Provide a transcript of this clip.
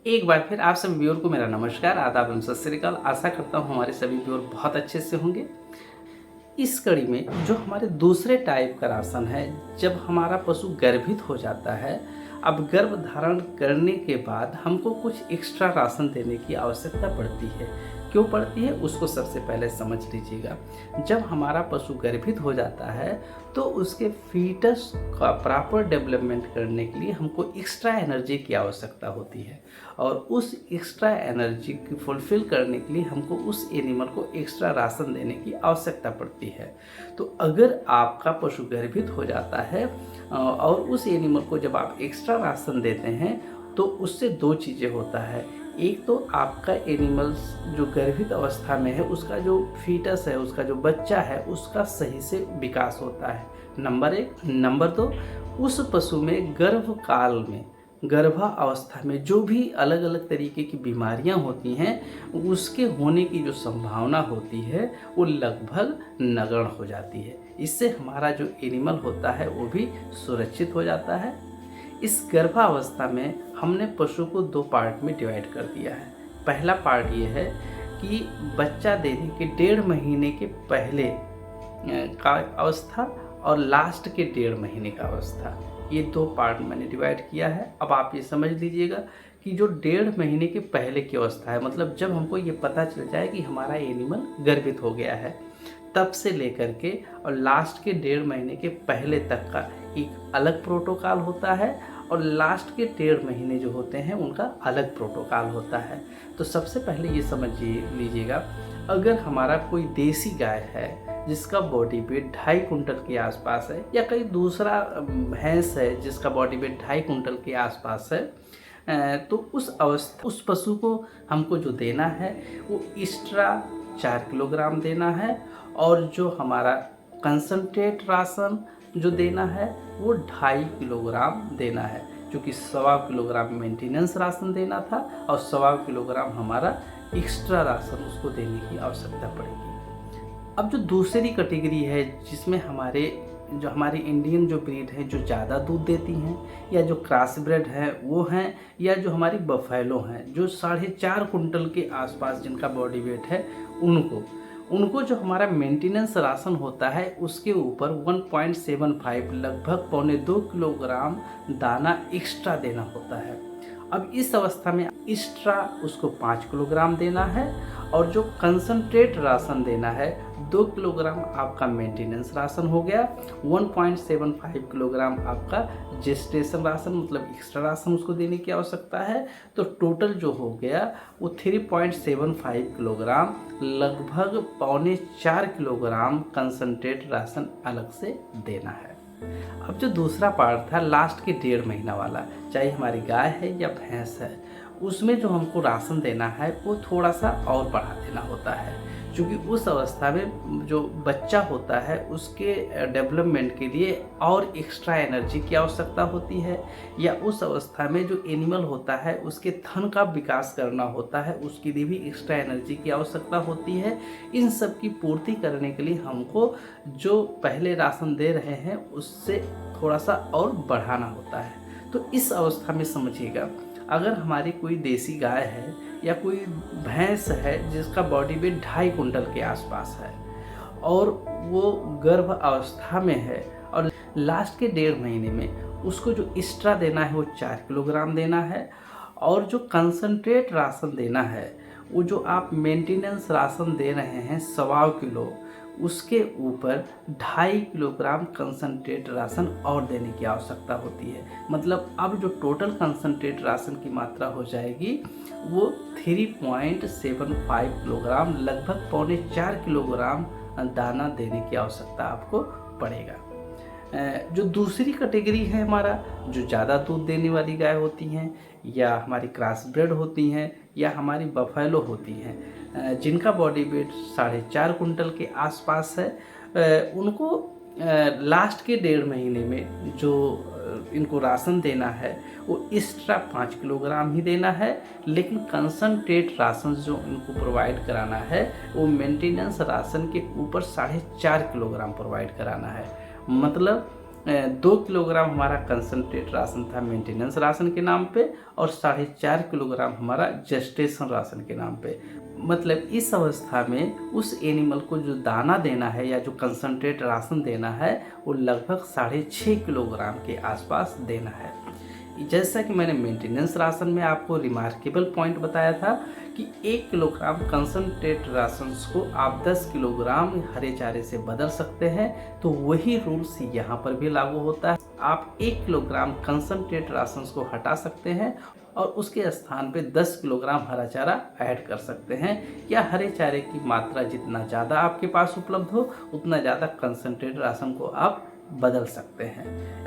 एक बार फिर आप सभी व्यूअर को मेरा नमस्कार, आदाब एवं सत श्री अकाल। आशा करता हूँ हमारे सभी व्यूअर बहुत अच्छे से होंगे। इस कड़ी में जो हमारे दूसरे टाइप का राशन है, जब हमारा पशु गर्भित हो जाता है, अब गर्भ धारण करने के बाद हमको कुछ एक्स्ट्रा राशन देने की आवश्यकता पड़ती है। क्यों पड़ती है उसको सबसे पहले समझ लीजिएगा। जब हमारा पशु गर्भित हो जाता है तो उसके फीटस का प्रॉपर डेवलपमेंट करने के लिए हमको एक्स्ट्रा एनर्जी की आवश्यकता होती है, और उस एक्स्ट्रा एनर्जी की फुलफ़िल करने के लिए हमको उस एनिमल को एक्स्ट्रा राशन देने की आवश्यकता पड़ती है। तो अगर आपका पशु गर्भित हो जाता है और उस एनिमल को जब आप एक्स्ट्रा राशन देते हैं तो उससे दो चीज़ें होता है। एक तो आपका एनिमल्स जो गर्भित अवस्था में है उसका जो फीटस है, उसका जो बच्चा है, उसका सही से विकास होता है, नंबर एक। नंबर दो, उस पशु में गर्भकाल में, गर्भावस्था में जो भी अलग अलग तरीके की बीमारियां होती हैं, उसके होने की जो संभावना होती है वो लगभग नगण्य हो जाती है। इससे हमारा जो एनिमल होता है वो भी सुरक्षित हो जाता है। इस गर्भावस्था में हमने पशु को दो पार्ट में डिवाइड कर दिया है। पहला पार्ट ये है कि बच्चा देने के 1.5 महीने के पहले का अवस्था और लास्ट के 1.5 महीने का अवस्था, ये दो पार्ट मैंने डिवाइड किया है। अब आप ये समझ लीजिएगा कि जो 1.5 महीने के पहले की अवस्था है, मतलब जब हमको ये पता चल जाए कि हमारा एनिमल गर्भित हो गया है, तब से लेकर के और लास्ट के 1.5 महीने के पहले तक का एक अलग प्रोटोकॉल होता है, और लास्ट के 1.5 महीने जो होते हैं उनका अलग प्रोटोकॉल होता है। तो सबसे पहले ये समझ लीजिएगा, अगर हमारा कोई देसी गाय है जिसका बॉडी वेट 2.5 कुंटल के आसपास है, या कोई दूसरा भैंस है जिसका बॉडी वेट 2.5 कुंटल के आसपास है, तो उस पशु को हमको जो देना है वो एक्स्ट्रा 4 किलोग्राम देना है, और जो हमारा कंसंट्रेट राशन जो देना है वो 2.5 किलोग्राम देना है, क्योंकि 1.25 किलोग्राम मेंटेनेंस राशन देना था और 1.25 किलोग्राम हमारा एक्स्ट्रा राशन उसको देने की आवश्यकता पड़ेगी। अब जो दूसरी कैटेगरी है जिसमें हमारी इंडियन जो ब्रीड है जो ज़्यादा दूध देती हैं, या जो क्रॉस ब्रेड है वो हैं, या जो हमारी बफेलो हैं जो 4.5 कुंटल के आसपास जिनका बॉडी वेट है, उनको जो हमारा मेंटेनेंस राशन होता है उसके ऊपर 1.75 लगभग 1.25 किलोग्राम दाना एक्स्ट्रा देना होता है। अब इस अवस्था में एक्स्ट्रा उसको 5 किलोग्राम देना है, और जो कंसंट्रेट राशन देना है 2 किलोग्राम आपका मेंटेनेंस राशन हो गया, 1.75 किलोग्राम आपका जेस्टेशन राशन मतलब एक्स्ट्रा राशन उसको देने की आवश्यकता है। तो टोटल जो हो गया वो 3.75 किलोग्राम, लगभग 4.25 किलोग्राम कंसंट्रेट राशन अलग से देना है। अब जो दूसरा पार्ट था लास्ट के 1.5 महीना वाला, चाहे हमारी गाय है या भैंस है, उसमें जो हमको राशन देना है वो थोड़ा सा और बढ़ा देना होता है, क्योंकि उस अवस्था में जो बच्चा होता है उसके डेवलपमेंट के लिए और एक्स्ट्रा एनर्जी की आवश्यकता होती है, या उस अवस्था में जो एनिमल होता है उसके थन का विकास करना होता है, उसके लिए भी एक्स्ट्रा एनर्जी की आवश्यकता होती है। इन सब की पूर्ति करने के लिए हमको जो पहले राशन दे रहे हैं उससे थोड़ा सा और बढ़ाना होता है। तो इस अवस्था में समझिएगा, अगर हमारी कोई देसी गाय है या कोई भैंस है जिसका बॉडी वेट 2.5 कुंटल के आसपास है, और वो गर्भ अवस्था में है, और लास्ट के 1.5 महीने में उसको जो एक्स्ट्रा देना है वो 4 किलोग्राम देना है, और जो कंसंट्रेट राशन देना है वो जो आप मेंटेनेंस राशन दे रहे हैं 1.25 किलो, उसके ऊपर 2.5 किलोग्राम कंसंट्रेट राशन और देने की आवश्यकता होती है। मतलब अब जो टोटल कंसंट्रेट राशन की मात्रा हो जाएगी वो 3.75 किलोग्राम, लगभग 4.25 किलोग्राम दाना देने की आवश्यकता आपको पड़ेगा। जो दूसरी कैटेगरी है हमारा, जो ज़्यादा दूध देने वाली गाय होती हैं, या हमारी क्रॉस ब्रेड होती हैं, या हमारी बफेलो होती हैं, जिनका बॉडी वेट 4.5 कुंटल के आसपास है, उनको लास्ट के 1.5 महीने में जो इनको राशन देना है वो एक्स्ट्रा 5 किलोग्राम ही देना है, लेकिन कंसंट्रेट राशन जो इनको प्रोवाइड कराना है वो मेंटेनेंस राशन के ऊपर 4.5 किलोग्राम प्रोवाइड कराना है। मतलब 2 किलोग्राम हमारा कंसनट्रेट राशन था मेंटेनेंस राशन के नाम पे और 4.5 किलोग्राम हमारा जेस्टेशन राशन के नाम पे। मतलब इस अवस्था में उस एनिमल को जो दाना देना है या जो कंसनट्रेट राशन देना है वो लगभग 6.5 किलोग्राम के आसपास देना है। जैसा कि मैंने मेंटेनेंस राशन में आपको रिमार्केबल पॉइंट बताया था कि 1 किलोग्राम कंसनट्रेट राशन को आप 10 किलोग्राम हरे चारे से बदल सकते हैं, तो वही रूल्स यहाँ पर भी लागू होता है। आप 1 किलोग्राम कंसनट्रेट राशन को हटा सकते हैं और उसके स्थान पे 10 किलोग्राम हरा चारा ऐड कर सकते हैं, या हरे चारे की मात्रा जितना ज़्यादा आपके पास उपलब्ध हो उतना ज़्यादा कंसनट्रेट राशन को आप बदल सकते हैं।